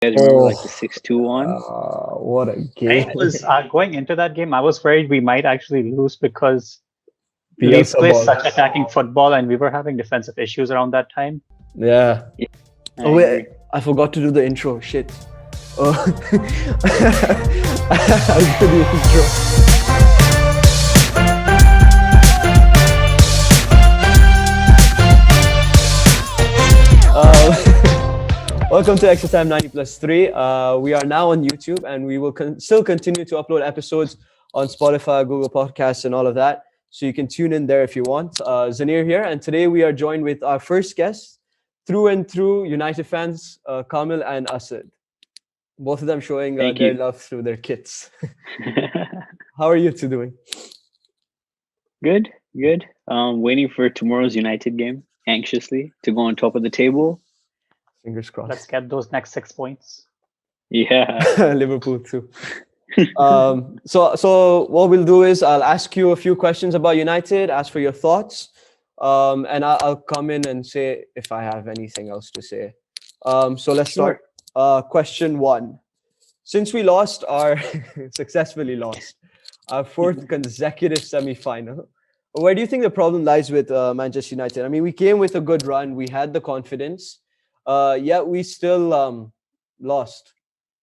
You guys remember like the Oh, 6-2 one? what a I game. was going into that game. I was worried we might actually lose because we Bielsa play ball. such attacking football, and we were having defensive issues around that time. Yeah. Yeah, I Oh agree. wait, I forgot to do the intro. Shit. Oh. I'll do the intro. Welcome to Extra Time 90 plus 3. We are now on YouTube and we will still continue to upload episodes on Spotify, Google Podcasts, and all of that. So you can tune in there if you want. Zanir here, and today we are joined with our first guests, through and through United fans, Kamil and Assad. Both of them showing Thank their you. love through their kits. How are you two doing? Good, good. Waiting for tomorrow's United game anxiously to go on top of the table. Fingers Let's crossed. get those next 6 points. Yeah, Liverpool too. So what we'll do is I'll ask you a few questions about United, ask for your thoughts, and I'll come in and say if I have anything else to say. So let's start. sure. Question one. Since we lost our successfully lost our fourth consecutive semi-final, where do you think the problem lies with Manchester United? I mean, we came with a good run, we had the confidence, yet we still lost.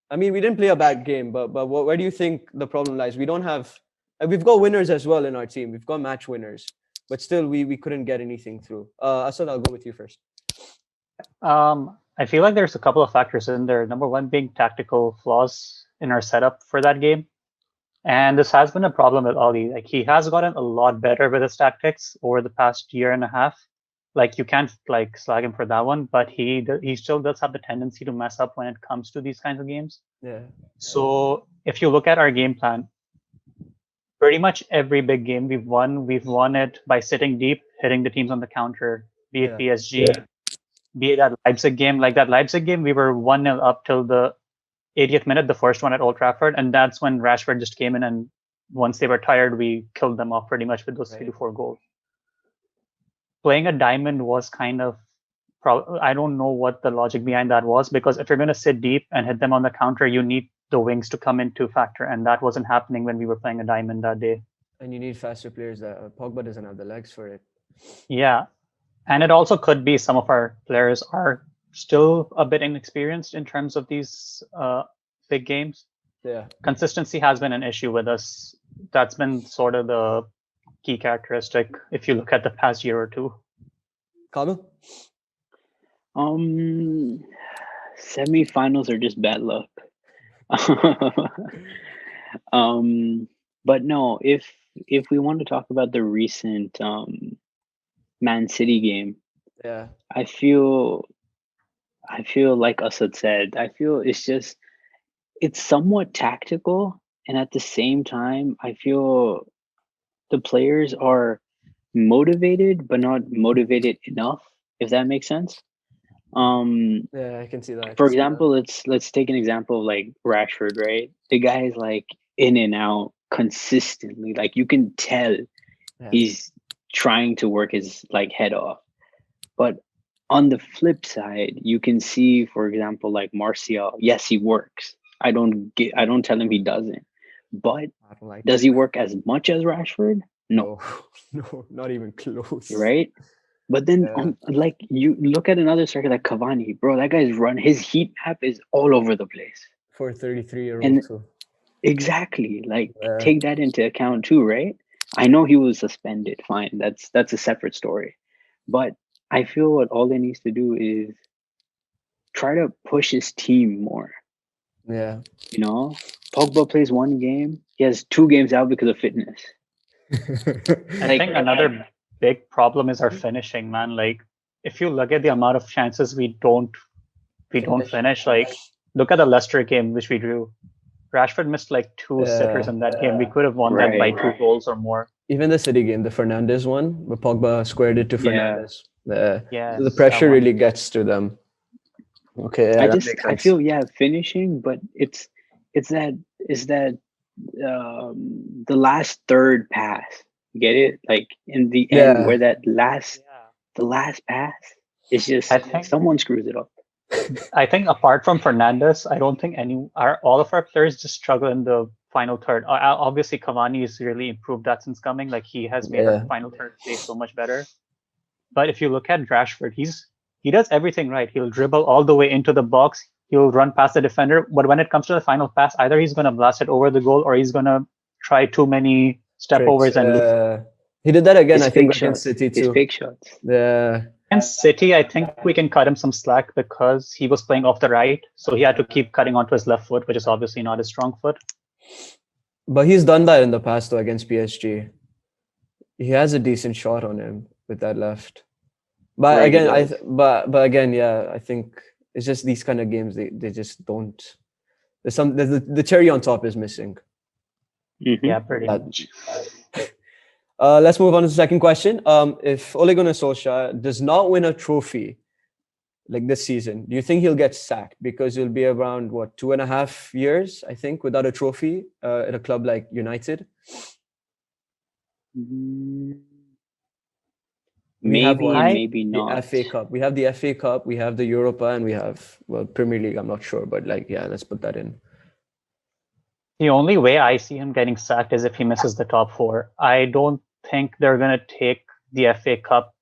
I mean, we didn't play a bad game, but where do you think the problem lies? We don't have, we've got winners as well in our team. We've got match winners, but still we couldn't get anything through. Asad, I'll go with you first. I feel like there's a couple of factors in there. Number one being tactical flaws in our setup for that game. And this has been a problem with Ollie. Like he has gotten a lot better with his tactics over the past year and a half. Like you can't like slag him for that one, but he still does have the tendency to mess up when it comes to these kinds of games. Yeah, So if you look at our game plan, pretty much every big game we've won it by sitting deep, hitting the teams on the counter, be it yeah, PSG, be it that Leipzig game. Like that Leipzig game, we were 1-0 up till the 80th minute, the first one at Old Trafford, and that's when Rashford just came in, and once they were tired, we killed them off pretty much with those 3 to 4 goals. Playing a diamond was kind of, I don't know what the logic behind that was, because if you're going to sit deep and hit them on the counter, you need the wings to come into factor, and that wasn't happening when we were playing a diamond that day. and you need faster players. That Pogba doesn't have the legs for it. Yeah, and it also could be some of our players are still a bit inexperienced in terms of these big games. Yeah, Consistency has been an issue with us. That's been sort of the key characteristic if you look at the past year or two. Kamil. Um, Semi-finals are just bad luck. um, but no, if we want to talk about the recent Man City game, Yeah, I feel I feel like Asad said, I feel it's somewhat tactical, and at the same time, I feel the players are motivated but not motivated enough, if that makes sense. Um, yeah, I can see that. I for can see that. example, let's take an example of like Rashford, right? The guy is like in and out consistently. Like you can tell Yeah, he's trying to work his like head off. But on the flip side, you can see, for example, like Martial, yes, he works. I don't tell him he doesn't. But I don't like does it. he work as much as Rashford? No, No, no, not even close. right? But then Yeah, on like you look at another striker like Cavani, bro, that guy's run his heat map is all over the place. for a 33-year-old And too. exactly, like Yeah, take that into account too, right? I know he was suspended, fine. That's a separate story. But I feel what all he needs to do is try to push his team more. yeah. You know, Pogba plays one game, he has 2 games out because of fitness. I Like, think another big problem is our finishing, man. Like if you look at the amount of chances we don't Finish. finish, like look at the Leicester game which we drew. Rashford missed like 2 sitters Yeah. in that game. We could have won that by right, 2 goals or more. Even the City game, the Fernandez one, where Pogba squared it to yeah. Fernandez. Yeah. So the Yes, that pressure one. really gets to them. Okay, yeah, that makes I sense. feel yeah, finishing, but it's that is that the last third pass. Get it? Like in the end, Yeah, where that last Yeah. the last pass is I just think someone screws it up. I think apart from Fernandez, I don't think all of our players just struggle in the final third. Obviously, Cavani has really improved that since coming. Like he has made our Yeah. final third play so much better. But if you look at Rashford, he does everything right. He'll dribble all the way into the box. He'll run past the defender. But when it comes to the final pass, either he's gonna blast it over the goal or he's gonna try too many step Tricks. overs and lose. He did that again, His I think, fake against shots. City His too. fake shots. Yeah. Against City, I think we can cut him some slack because he was playing off the right, so he had to keep cutting onto his left foot, which is obviously not his strong foot. But he's done that in the past though against PSG. He has a decent shot on him with that left. But Right, he again, does. but again, yeah, I think it's just these kind of games they just don't. There's the cherry on top is missing. Mhm. Yeah, pretty That- much. Let's move on to the second question. If Ole Gunnar Solskjaer does not win a trophy like this season, do you think he'll get sacked? Because he'll be around what 2.5 years, I think, without a trophy at a club like United. Mm, We have maybe one. and maybe The not. FA Cup. We have the FA Cup. We have the Europa, and we have Premier League. I'm not sure, but like yeah, let's put that in. The only way I see him getting sacked is if he misses the top four. I don't think they're going to take the FA Cup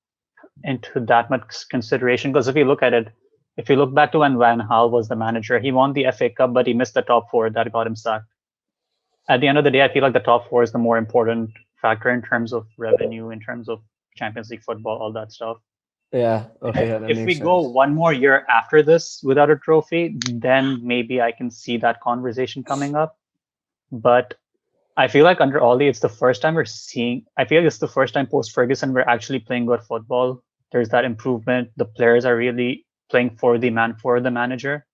into that much consideration because if you look at it, if you look back to when Van Gaal was the manager, he won the FA Cup, but he missed the top four. That got him sacked. At the end of the day, I feel like the top four is the more important factor in terms of revenue, in terms of Champions League football, all that stuff. Yeah. Okay. Yeah, that If makes we sense. go one more year after this without a trophy, then maybe I can see that conversation coming up. But I feel like under Ollie, it's the first time I feel like it's the first time post Ferguson we're actually playing good football. There's that improvement. The players are really playing for the manager.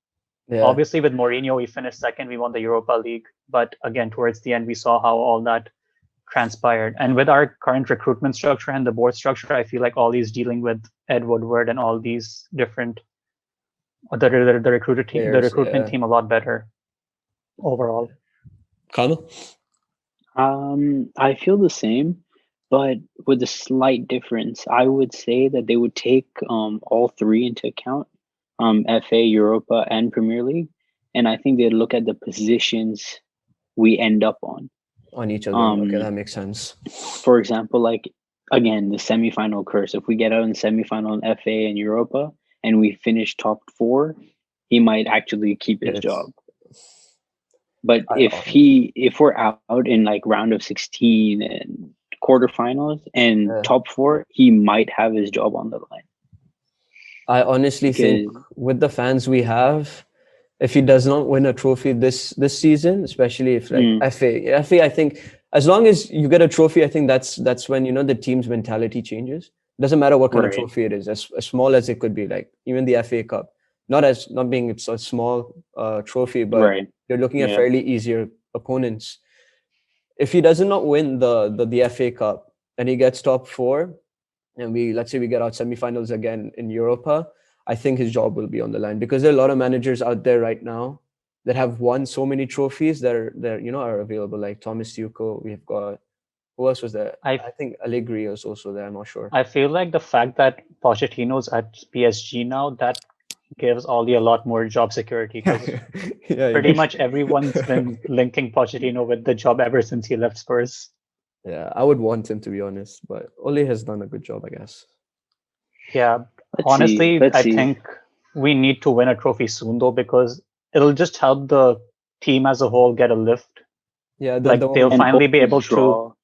Yeah. Obviously, with Mourinho, we finished second. We won the Europa League. But again, towards the end, we saw how all that transpired. And with our current recruitment structure and the board structure, I feel like Ollie's dealing with Ed Woodward and all these different the recruitment team a lot better overall. Kamil? I feel the same, but with a slight difference. I would say that they would take all three into account, FA, Europa, and Premier League, and I think they'd look at the positions we end up on. On each of them. Okay, that makes sense. For example, like again, the semifinal curse. If we get out in the semifinal in FA and Europa, and we finish top four, he might actually keep his job. But if we're out in like round of 16 and quarterfinals and top four, he might have his job on the line. I honestly think with the fans we have, if he does not win a trophy this season, especially if like FA, I think as long as you get a trophy, I think that's when the team's mentality changes. It doesn't matter what kind of trophy it is, as small as it could be, like even the FA Cup. Not being it's a small trophy, but you're looking at fairly easier opponents. If he does not win the FA Cup and he gets top four, and let's say we get out semifinals again in Europa, I think his job will be on the line because there are a lot of managers out there right now that have won so many trophies that are available. Like Thomas Tuchel, we've got who else was there? I think Allegri was also there. I'm not sure. I feel like the fact that Pochettino's at PSG now, that gives Ollie a lot more job security because pretty much everyone's been linking Pochettino with the job ever since he left Spurs. Yeah, I would want him to be honest, but Ole has done a good job, I guess. Yeah, honestly, I think we need to win a trophy soon though because it'll just help the team as a whole get a lift. Yeah, they'll finally be able to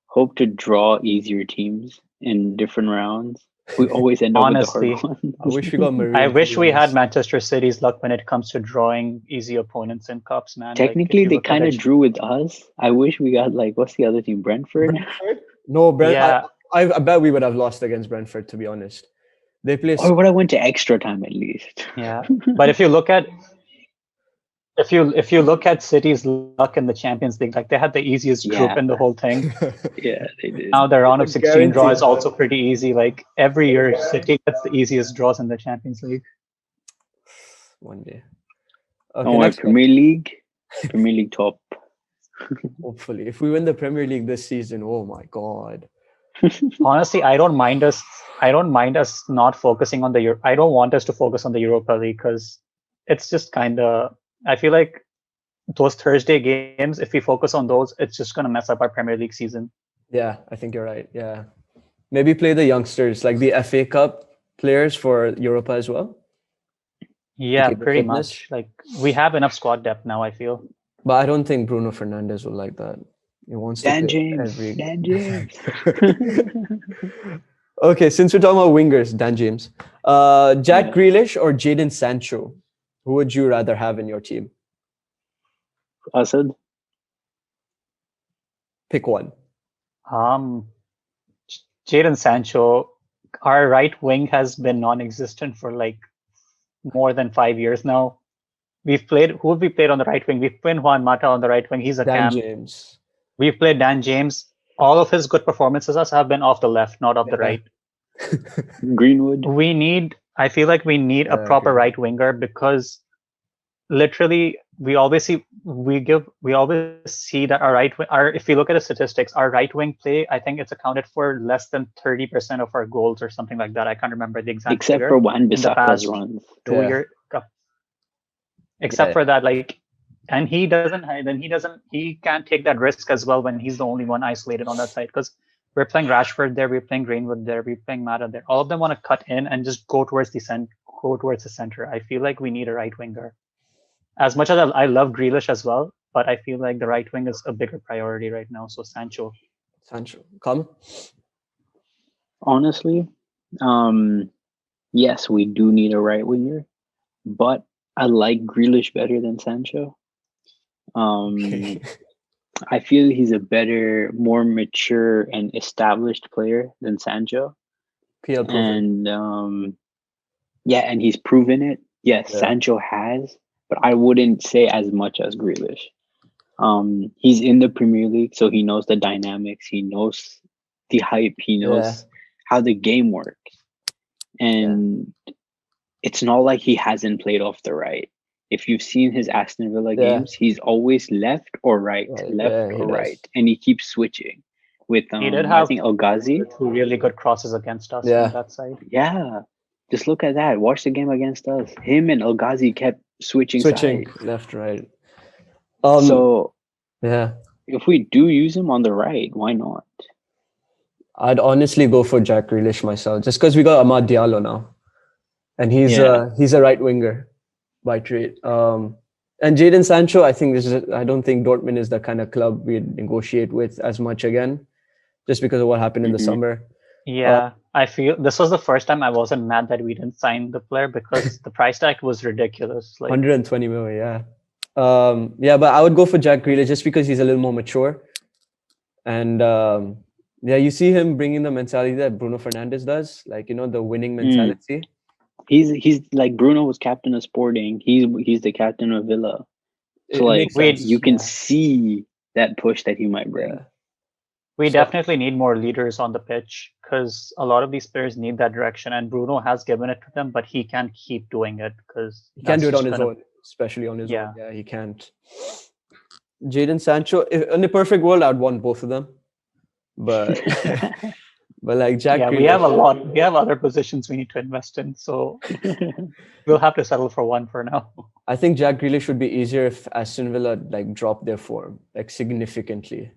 hope to draw easier teams in different rounds. We always end up with the hard ones. I wish we got Marine. I wish we had Manchester City's luck when it comes to drawing easy opponents in cups, man. Technically, they kind of drew with us. I wish we got what's the other team? Brentford? No, Brentford. Yeah. I bet we would have lost against Brentford, to be honest. They play. Or would have went to extra time at least. Yeah, but if you look at City's luck in the Champions League, like they had the easiest group in the whole thing. Yeah, they did. Now their round of 16 draw is also pretty easy. Like every year, City gets the easiest draws in the Champions League. One day. Okay, Premier League top. Hopefully, if we win the Premier League this season, oh my god. Honestly, I don't mind us. I don't mind us not focusing on the. I don't want us to focus on the Europa League because it's just kind of. I feel like those Thursday games, if we focus on those, it's just gonna mess up our Premier League season. Yeah, I think you're right. Yeah. Maybe play the youngsters, like the FA Cup players for Europa as well. Yeah, keep the pretty fitness. much. Like we have enough squad depth now, I feel. But I don't think Bruno Fernandes will like that. He wants to Dan play James. every. Dan James. Okay, since we're talking about wingers, Dan James, Jack Yeah. Grealish or Jadon Sancho, who would you rather have in your team? Assad. Pick one. Jadon Sancho, our right wing has been non-existent for like more than 5 years now. We've played. Who have we played on the right wing? We've played Juan Mata on the right wing. He's a Dan cam. James. We've played Dan James. All of his good performances have been off the left, not off the Yeah. right. Greenwood. I feel like we need a proper Okay. right winger because literally we always see that our right wing, if you look at the statistics, our right wing play, I think it's accounted for less than 30% of our goals or something like that. I can't remember the exact Except figure for Wan in the Bissaka's past runs. 2 Yeah. years. Except Yeah. for that, like, and he can't take that risk as well when he's the only one isolated on that side because we're playing Rashford there, we're playing Greenwood there, we're playing Mata there. All of them want to cut in and just go towards the center. I feel like we need a right winger. As much as I love Grealish as well, but I feel like the right wing is a bigger priority right now. So Sancho. Come. Honestly, yes, we do need a right winger, but I like Grealish better than Sancho. I feel he's a better, more mature and established player than Sancho. PL proven. And and he's proven it. Yes, Yeah. Sancho has, but I wouldn't say as much as Grealish. He's in the Premier League, so he knows the dynamics. He knows the hype. He knows how the game works. And it's not like he hasn't played off the right. If you've seen his Aston Villa games, he's always left or right, left or right, and he keeps switching. With He did I have think El Ghazi. 2 really good crosses against us Yeah. on that side. Yeah, just look at that. Watch the game against us. Him and El Ghazi kept switching sides. Left, right. So yeah, if we do use him on the right, why not? I'd honestly go for Jack Grealish myself, just because we got Amad Diallo now, and he's a right winger by trade. And Jadon Sancho, I think I don't think Dortmund is the kind of club we'd negotiate with as much again, just because of what happened in the summer. Yeah, I feel this was the first time I wasn't mad that we didn't sign the player because the price tag was ridiculous. Like 120 million, yeah. But I would go for Jack Grealish just because he's a little more mature. And you see him bringing the mentality that Bruno Fernandes does, like, the winning mentality. He's like Bruno was captain of Sporting. He's the captain of Villa. So you can see that push that he might bring. Yeah. We definitely need more leaders on the pitch because a lot of these players need that direction, and Bruno has given it to them, but he can't keep doing it because he can't do it on his own, especially on his own. Yeah, he can't. Jadon Sancho, in a perfect world, I'd want both of them, but but like Jack. Yeah, we have a lot. We have other positions we need to invest in, so we'll have to settle for one for now. I think Jack Grealish would be easier if Aston Villa dropped their form significantly.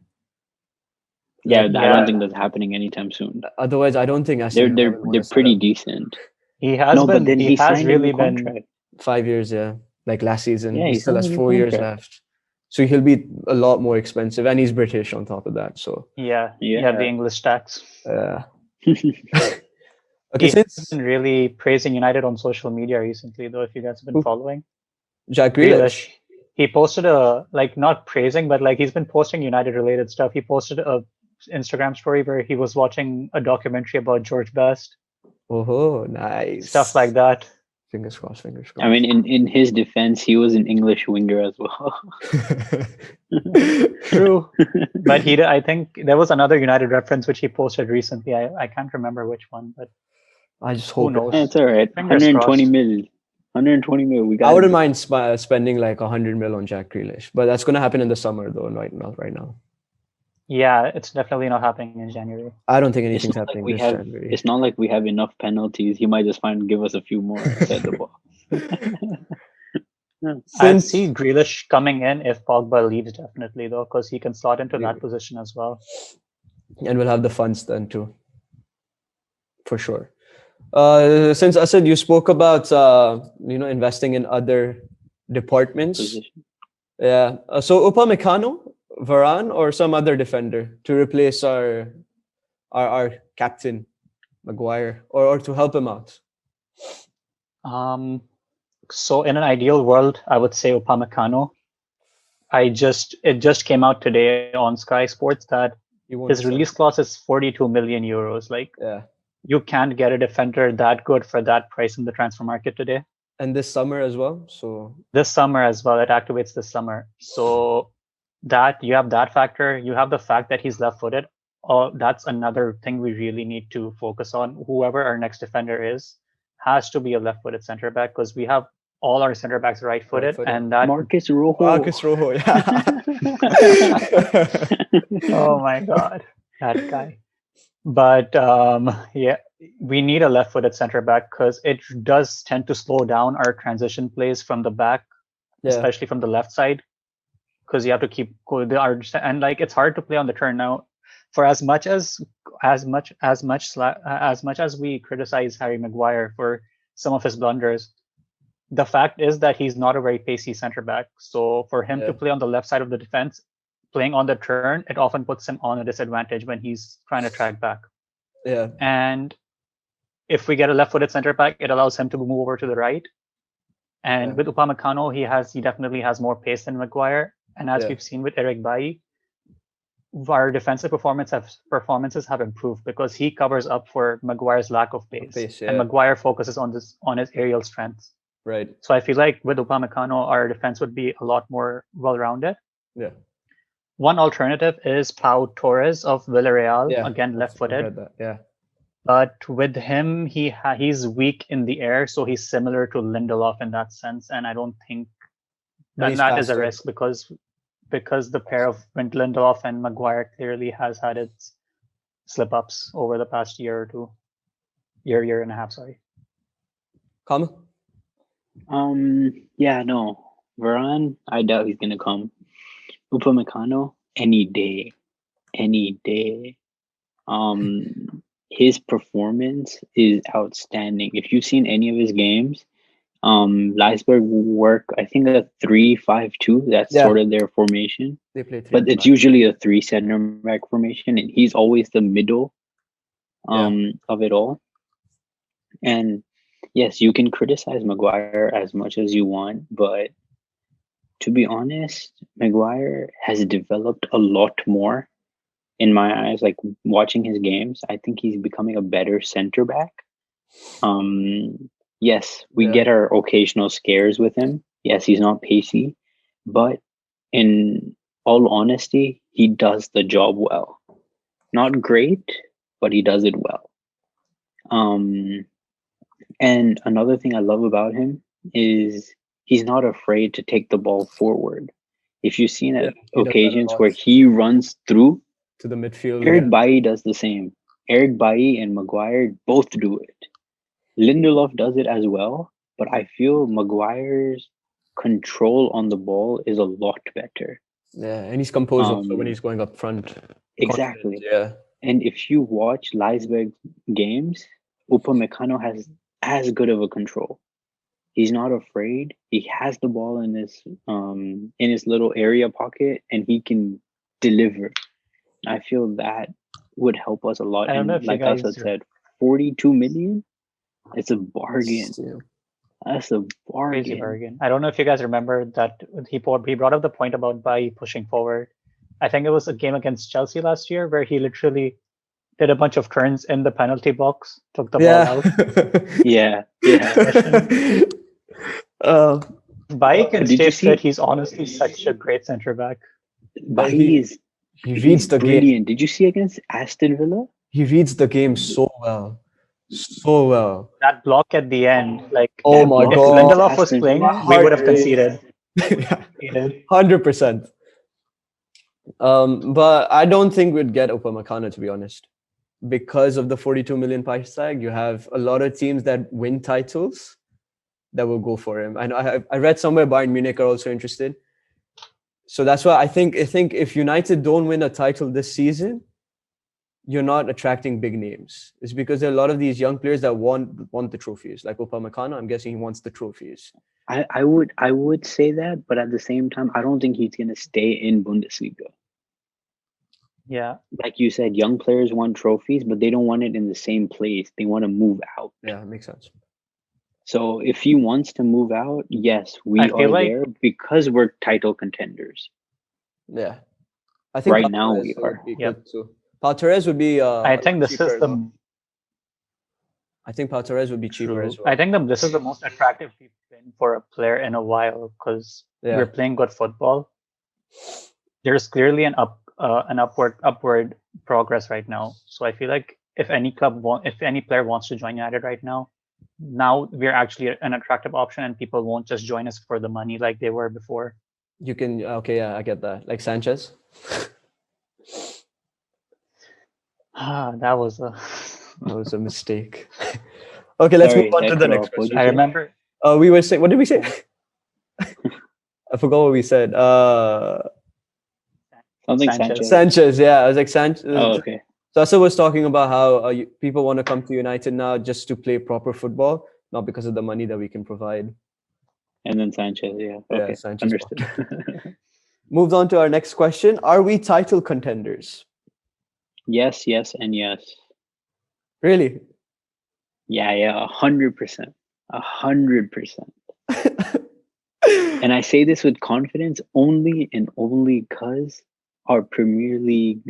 I don't think that's happening anytime soon. Otherwise, I don't think Aston they're pretty decent. He has been. But then he has really been 5 years. Yeah, like last season. Yeah, he still has 4 years left. So he'll be a lot more expensive, and he's British on top of that. So the English tax. Okay, he's been really praising United on social media recently, though. If you guys have been following, Jack Grealish. He posted not praising, but he's been posting United related stuff. He posted a Instagram story where he was watching a documentary about George Best. Oh, nice. Stuff like that. Fingers crossed. I mean, in his defense, he was an English winger as well. True. But I think there was another United reference which he posted recently. I can't remember which one, but I just hope. Who knows? It's all right. 120 mil. 120 mil. We got. I wouldn't mind spending 100 mil on Jack Grealish, but that's going to happen in the summer, though. Not right now. Yeah, it's definitely not happening in January. I don't think It's anything's not like happening we this have. January. It's not like we have enough penalties. He might just give us a few more inside the box. I see Since Grealish coming in if Pogba leaves, definitely though, because he can slot into we- that position as well. and we'll have the funds then too, for sure. Since Asad, you spoke about investing in other departments. Position. Yeah. So Upamecano, Varane, or some other defender to replace our captain Maguire, or to help him out. So in an ideal world, I would say Upamecano. It just came out today on Sky Sports that He won't his sell. release clause is 42 million euros. Like Yeah. you can't get a defender that good for that price in the transfer market today. And this summer as well. So This summer as well, it activates this summer. So that you have that factor, you have the fact that he's left-footed. That's another thing we really need to focus on. Whoever our next defender is has to be a left-footed center back because we have all our center backs right-footed, Right-footed. and that Marcus Rojo. Marcus Rojo, yeah. oh my god, that guy. But yeah, we need a left-footed center back because it does tend to slow down our transition plays from the back, Yeah. especially from the left side, because you have to keep and like it's hard to play on the turn now. For as much as we criticize Harry Maguire for some of his blunders, the fact is that he's not a very pacey center back. So for him Yeah. to play on the left side of the defense, playing on the turn, it often puts him on a disadvantage when he's trying to track back. Yeah. And if we get a left-footed center back, it allows him to move over to the right. And Yeah. with Upamecano, he definitely has more pace than Maguire. And as Yeah. we've seen with Eric Bailly, our defensive performances have improved because he covers up for Maguire's lack of pace. Yeah. And Maguire focuses on his aerial strengths. Right. So I feel like with Upamecano, our defense would be a lot more well-rounded. Yeah. One alternative is Pau Torres of Villarreal, Yeah. again I've left-footed. read that. Yeah. But with him, he's weak in the air, so he's similar to Lindelof in that sense. And I don't think But he's that is a faster. risk because the pair of Lindelof and Maguire clearly has had its slip-ups over the past year or two, year and a half. Sorry. Kamil? Yeah, no. Varane, I doubt he's gonna come. Upamecano, any day. His performance is outstanding. If you've seen any of his games, Leisberg work, I think a 3-5-2. That's Yeah. sort of their formation. They play 3. But it's usually a 3 center back formation, and he's always the middle of it all. And yes, you can criticize Maguire as much as you want, but to be honest, Maguire has developed a lot more in my eyes. Like watching his games, I think he's becoming a better center back. Yes, we Yeah. get our occasional scares with him. Yes, he's not pacey, but in all honesty, he does the job well. Not great, but he does it well. And another thing I love about him is he's not afraid to take the ball forward. If you've seen Yeah, it he does that a occasions lot. where he runs through, To the midfield. Eric Yeah. Bailly does the same. Eric Bailly and Maguire both do it. Lindelof does it as well, but I feel Maguire's control on the ball is a lot better. Yeah. And he's composed also when Um, he's going up front. Exactly. Confident, yeah. And if you watch Leisberg's games, Upamecano has as good of a control. He's not afraid. He has the ball in his little area pocket, and he can deliver. I feel that would help us a lot. I don't know if And you like guys Asad said, 42 million. It's a bargain. Yeah. That's a crazy bargain. bargain. I don't know if you guys remember that he brought up the point about Bailly pushing forward. I think it was a game against Chelsea last year where he literally did a bunch of turns in the penalty box, took the ball out. Yeah. Bailly can Did you stay see- fit. He's honestly such a great center back. But he- he's He reads the game. brilliant. Did you see against Aston Villa? He reads the game so well. So well. That block at the end, like Oh my if God. Lindelof was Aston playing, Villa? we would have Heart rate. conceded. Yeah. He did. 100%. But I don't think we'd get Upamecano, to be honest, because of the 42 million price tag. You have a lot of teams that win titles that will go for him. I read somewhere Bayern Munich are also interested. So that's why I think if United don't win a title this season, you're not attracting big names. It's because there are a lot of these young players that want the trophies. Like Upamecano, I'm guessing he wants the trophies. I would say that, but at the same time, I don't think he's gonna stay in Bundesliga. Yeah, Like you said, young players want trophies, but they don't want it in the same place. They want to move out. Yeah, makes sense. So if he wants to move out, yes, I we feel are like there because we're title contenders. Yeah, I think Right Pau now Torres we would are. be yep. good too. Pau Torres would be I a think lot this cheaper is as the well. I think Pau Torres would be cheaper as true. I well. think this is the most attractive we've been for a player in a while because Yeah, we're playing good football. There's clearly an upward progress right now. So I feel like if any player wants to join United right now, we're actually an attractive option, and people won't just join us for the money like they were before. you can. Okay, yeah, I get that. Like Sanchez. That was a. That was a mistake. Okay, let's move Sorry, on that to the cut next off. What'd question. you I say? remember. We were saying, what did we say? I forgot what we said. Something Sanchez. Sanchez. Sanchez. Yeah, I was like Oh, Sanchez. okay. Sasa was talking about how people want to come to United now just to play proper football, not because of the money that we can provide. And then Sanchez. Yeah. Yeah, Okay. Sanchez. Understood. Moved on to our next question. Are we title contenders? Yes, yes, and yes. Really? Yeah, 100%. 100%. And I say this with confidence only and only because our Premier League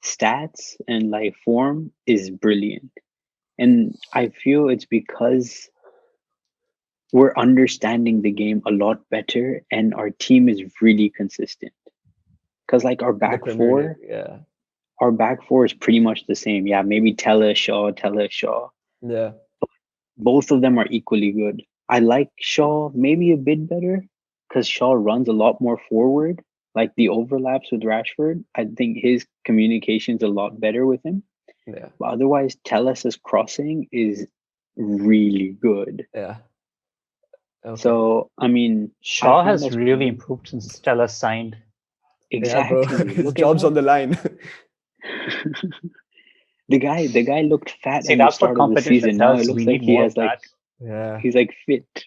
stats and like form is brilliant. And I feel it's because we're understanding the game a lot better and our team is really consistent. Because like In the Premier League, yeah. our back four is pretty much the same. Yeah, maybe Tella Shaw. Yeah. Both of them are equally good. I like Shaw maybe a bit better because Shaw runs a lot more forward. Like the overlaps with Rashford, I think his communication's a lot better with him. Yeah. But otherwise, Telles's crossing is really good. Yeah. Okay. So I mean, Shaw I find has us really improved since Stella signed. Yeah, bro. exactly. His Look job's at on the line. the guy looked fat See, at the that's what start of the competition season. Now it does. We looks like need he more has of that. Yeah. he's like fit.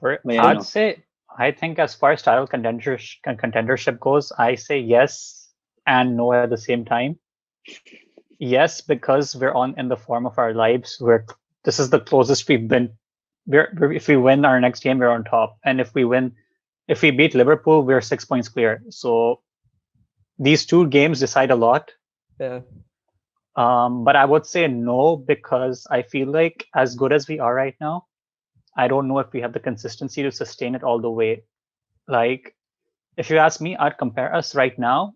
But yeah, I'd no. say, I think as far as title contendership goes, I say yes and no at the same time. Yes, because we're on in the form of our lives. This is the closest we've been. If we win our next game, we're on top, and if we beat Liverpool, we're 6 points clear. So these two games decide a lot. Yeah. But I would say no because I feel like as good as we are right now, I don't know if we have the consistency to sustain it all the way. Like, if you ask me, I'd compare us right now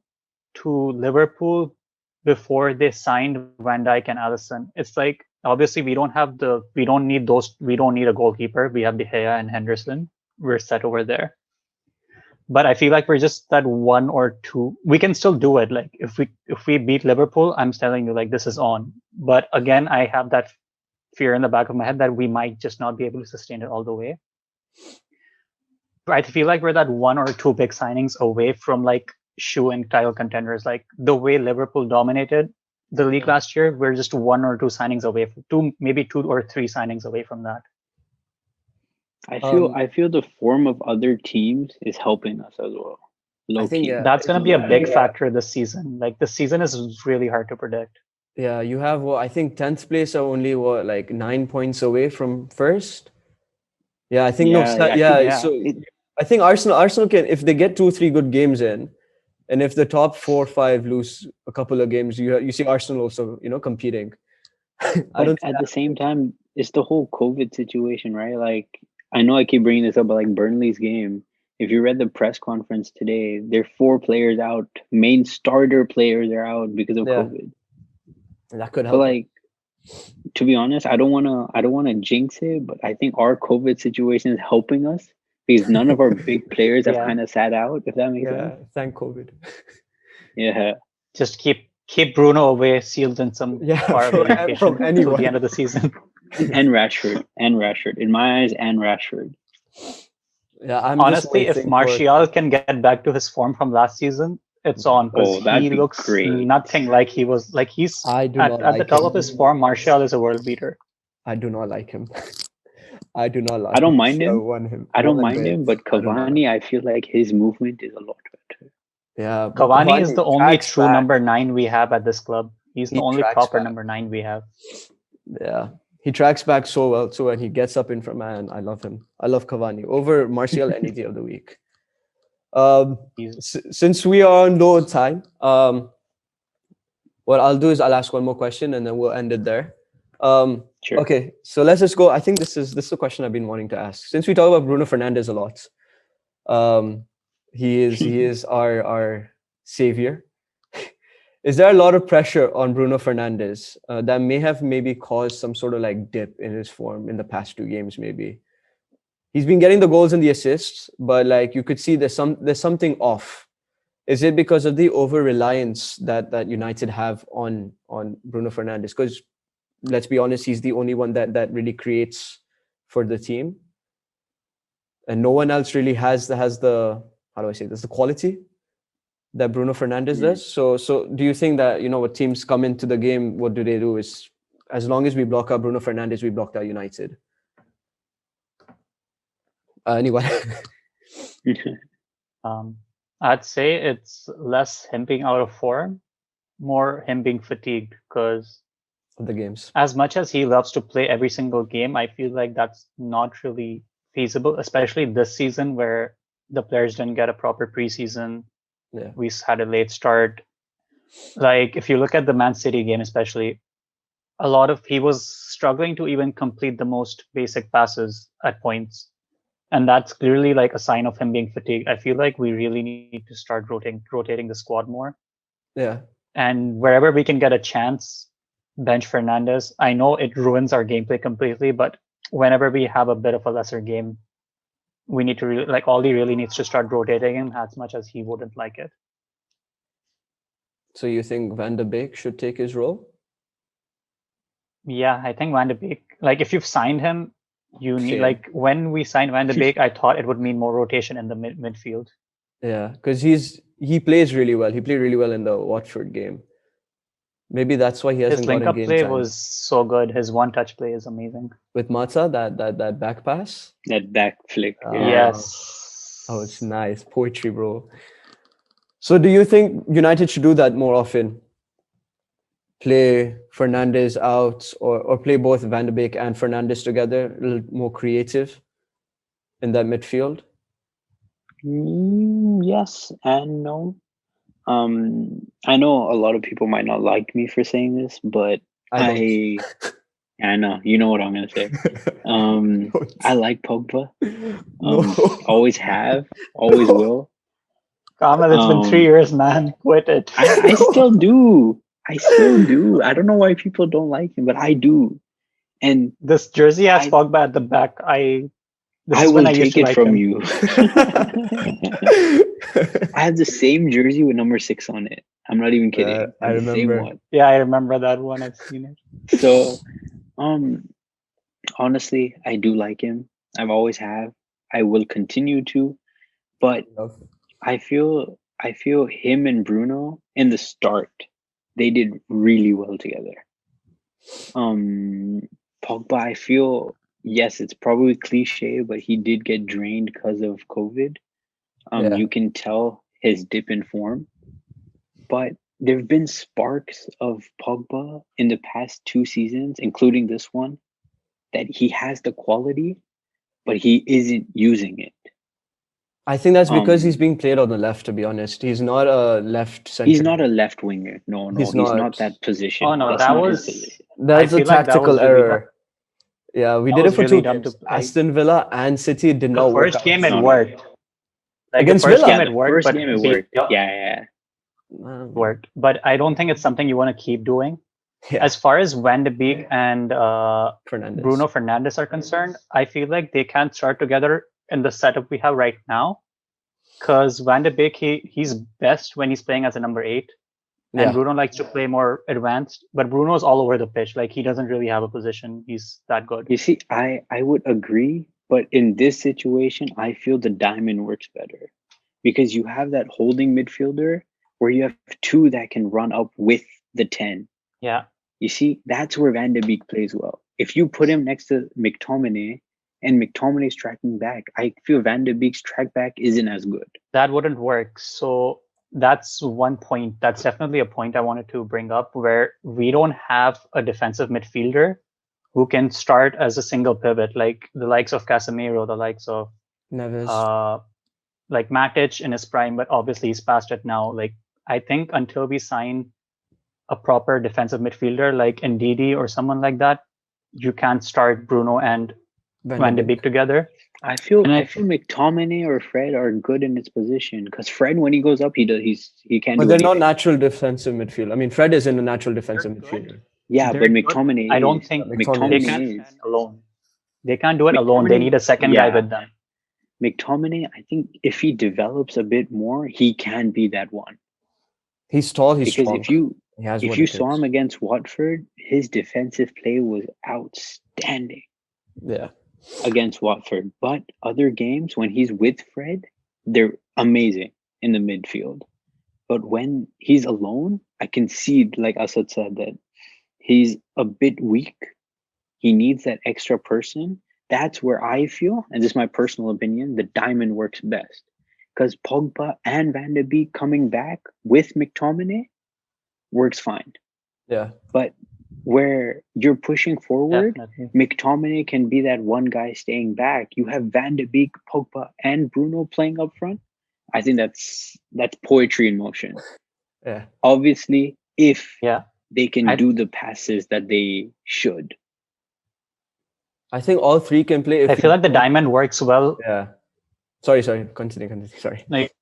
to Liverpool before they signed Van Dijk and Alisson. It's like obviously we don't need a goalkeeper. We have De Gea and Henderson. We're set over there. But I feel like we're just that one or two. We can still do it. Like if we beat Liverpool, I'm telling you, like this is on. But again, I have that fear in the back of my head that we might just not be able to sustain it all the way. But I feel like we're that one or two big signings away from like shoeing title contenders. Like the way Liverpool dominated the league last year, we're just one or two signings away from maybe two or three signings away from that. I feel the form of other teams is helping us as well. I think That's going to be a big factor this season. Like the season is really hard to predict. Yeah, you have I think 10th place are only like 9 points away from first. Yeah, I think so I think Arsenal can, if they get 2-3 good games in, and if the top 4-5 lose a couple of games, you see Arsenal also competing. But at the same time, it's the whole COVID situation, right? Like I know I keep bringing this up, but like Burnley's game, if you read the press conference today, there are 4 players out. Main starter players are out because of COVID. That could help. But like, to be honest, I don't wanna jinx it, but I think our COVID situation is helping us because none of our big players have Yeah. kind of sat out. If that makes sense. Yeah, thank COVID. Yeah. Just keep Bruno away, sealed in some Yeah, far away location from till anyone. the end of the season. And Rashford. In my eyes, and Rashford. Yeah, I'm just Honestly, if waiting for. Martial can get back to his form from last season, it's on because Oh, that'd he be looks great. nothing like he was. Like he's I do at not the like top him. of his form. Martial is a world beater. I do not like him. I do not like I don't mind Martial him. one I don't one mind bit. him, but I do not. Cavani, I feel like his movement is a lot better. Yeah, but Cavani is the only tracks true back. number 9 we have at this club. He's He the only tracks proper back. number 9 we have. Yeah, he tracks back so well. So when he gets up in front, man, I love him. I love Cavani over Martial any day of the week. Since we are on low time, what I'll do is I'll ask one more question and then we'll end it there. Sure. Okay, so let's just go. I think this is a question I've been wanting to ask. Since we talk about Bruno Fernandes a lot, he is our savior. Is there a lot of pressure on Bruno Fernandes that may have maybe caused some sort of like dip in his form in the past 2 games? Maybe he's been getting the goals and the assists, but like you could see there's something off. Is it because of the over reliance that United have on Bruno Fernandes? Because let's be honest, he's the only one that really creates for the team, and no one else really has the how do I say this, the quality that Bruno Fernandes does. So do you think that, you know, what teams come into the game, what do is, as long as we block out Bruno Fernandes, we blocked out United? Anyone? I'd say it's less him being out of form, more him being fatigued, because Of the games. as much as he loves to play every single game, I feel like that's not really feasible, especially this season where the players didn't get a proper preseason. Yeah. We had a late start. Like if you look at the Man City game, especially, he was struggling to even complete the most basic passes at points. And that's clearly like a sign of him being fatigued. I feel like we really need to start rotating the squad more. Yeah. And wherever we can get a chance, bench Fernandes. I know it ruins our gameplay completely, but whenever we have a bit of a lesser game, we need to Ollie really needs to start rotating him as much as he wouldn't like it. So you think Van de Beek should take his role? Yeah, I think Van de Beek, like if you've signed him, you need, Same. like when we signed Van de Beek, I thought it would mean more rotation in the midfield. Yeah, because he plays really well. He played really well in the Watford game. Maybe that's why he hasn't His gotten link-up game play time. was so good. His one-touch play is amazing. With Mata, that back pass. That back flick. Yes. Oh, it's nice. Poetry, bro. So do you think United should do that more often? Play Fernandes out or play both Van de Beek and Fernandes together, a little more creative in that midfield? Yes and no. I know a lot of people might not like me for saying this, but I know, you know what I'm gonna say. I like Pogba. Always have, always will. Kamil, it's been 3 years, man. Quit it. I still do. I don't know why people don't like him, but I do. And this jersey has Pogba at the back. I will take it from you. I have the same jersey with number 6 on it. I'm not even kidding. I remember. The same one. Yeah, I remember that one. I've seen it. So, honestly, I do like him. I've always have. I will continue to. But I feel him and Bruno in the start, they did really well together. Pogba, I feel, yes, it's probably cliche, but he did get drained because of COVID. You can tell his dip in form. But there have been sparks of Pogba in the past 2 seasons, including this one, that he has the quality, but he isn't using it. I think that's because he's being played on the left, to be honest. He's not a left center. He's not a left winger. No, he's not that position. Oh, no, that's a tactical error. Yeah, we did it for really 2 Aston Villa and City did not work. The first game it worked. Against the first Villa? game it worked. First game it worked. Yeah. Worked. But I don't think it's something you want to keep doing. Yeah. As far as Van de Beek and Bruno Fernandes are concerned, I feel like they can't start together in the setup we have right now. Because Van de Beek, he's best when he's playing as a number 8. And Yeah. Bruno likes to play more advanced, but Bruno's all over the pitch. Like, he doesn't really have a position. He's that good. You see, I would agree, but in this situation, I feel the diamond works better because you have that holding midfielder where you have 2 that can run up with the 10. Yeah. You see, that's where Van de Beek plays well. If you put him next to McTominay and McTominay's tracking back, I feel Van de Beek's track back isn't as good. That wouldn't work. So that's one point. That's definitely a point I wanted to bring up, where we don't have a defensive midfielder who can start as a single pivot, like the likes of Casemiro, the likes of Neves. like Matic in his prime, but obviously he's past it now. Like, I think until we sign a proper defensive midfielder like Ndidi or someone like that, you can't start Bruno and Van de Beek together. I feel McTominay or Fred are good in its position because Fred, when he goes up, he can't. But do they're anything. not natural defensive midfield. I mean, Fred is in a natural defensive midfielder. Yeah, They're but good. McTominay. I don't is. think McTominay they is. can't stand alone. They can't do it alone. They need a second guy with them. McTominay, I think if he develops a bit more, he can be that one. He's tall. He's Because strong. if you saw him against Watford, his defensive play was outstanding. Yeah. Against Watford, but other games when he's with Fred, they're amazing in the midfield. But when he's alone, I can see, like Assad said, that he's a bit weak. He needs that extra person. That's where I feel, and this is my personal opinion, the diamond works best. Because Pogba and Van de Beek coming back with McTominay works fine. Yeah. But where you're pushing forward, Definitely. McTominay can be that one guy staying back. You have Van de Beek, Pogba, and Bruno playing up front. I think that's poetry in motion. Yeah. Obviously, if Yeah. they can do the passes that they should. I think all 3 can play. I feel like the diamond works well. Yeah. Sorry. Continue. Sorry. Like,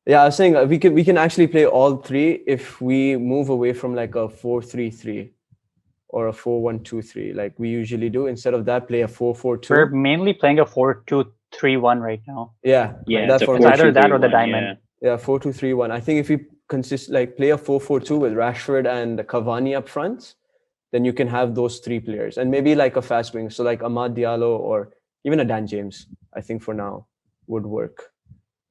Yeah, I was saying we can actually play all 3 if we move away from like a 4-3-3 or a 4-1-2-3 like we usually do. Instead of that, play a 4-4-2. we're mainly playing a 4-2-3-1 right now. Yeah. Yeah, It's either that or the diamond. Yeah, 4-2-3-1. I think if we play a 4-4-2 with Rashford and Cavani up front, then you can have those 3 players and maybe like a fast wing. So like Amad Diallo or even a Dan James, I think for now would work.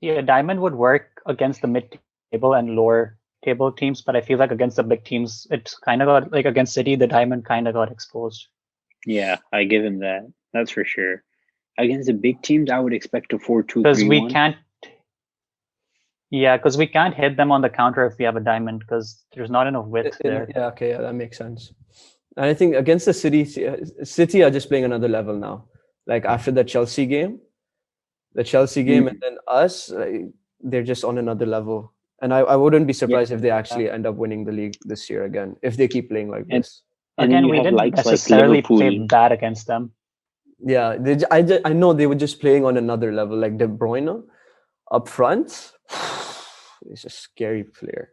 Yeah, diamond would work against the mid-table and lower table teams, but I feel like against the big teams, it's kind of got, like against City, the diamond kind of got exposed. Yeah, I give him that. That's for sure. Against the big teams, I would expect a 4-2-3-1. Because we can't. Yeah, because we can't hit them on the counter if we have a diamond because there's not enough width there. Yeah, okay, yeah, that makes sense. And I think against the City are just playing another level now. Like after the Chelsea game, and then us, they're just on another level. And I wouldn't be surprised if they actually end up winning the league this year again, if they keep playing like this. And again, we didn't necessarily play bad against them. Yeah, I know they were just playing on another level. Like De Bruyne up front, he's a scary player.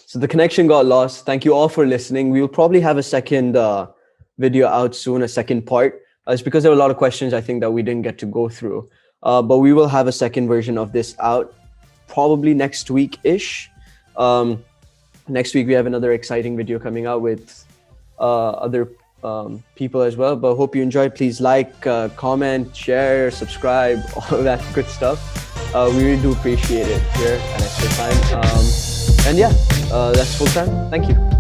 So the connection got lost. Thank you all for listening. We will probably have a second video out soon, a second part. It's because there were a lot of questions I think that we didn't get to go through. But we will have a second version of this out probably next week-ish. Next week, we have another exciting video coming out with other people as well. But hope you enjoyed. Please like, comment, share, subscribe, all of that good stuff. We really do appreciate it here at Extra Time. And yeah, that's full time. Thank you.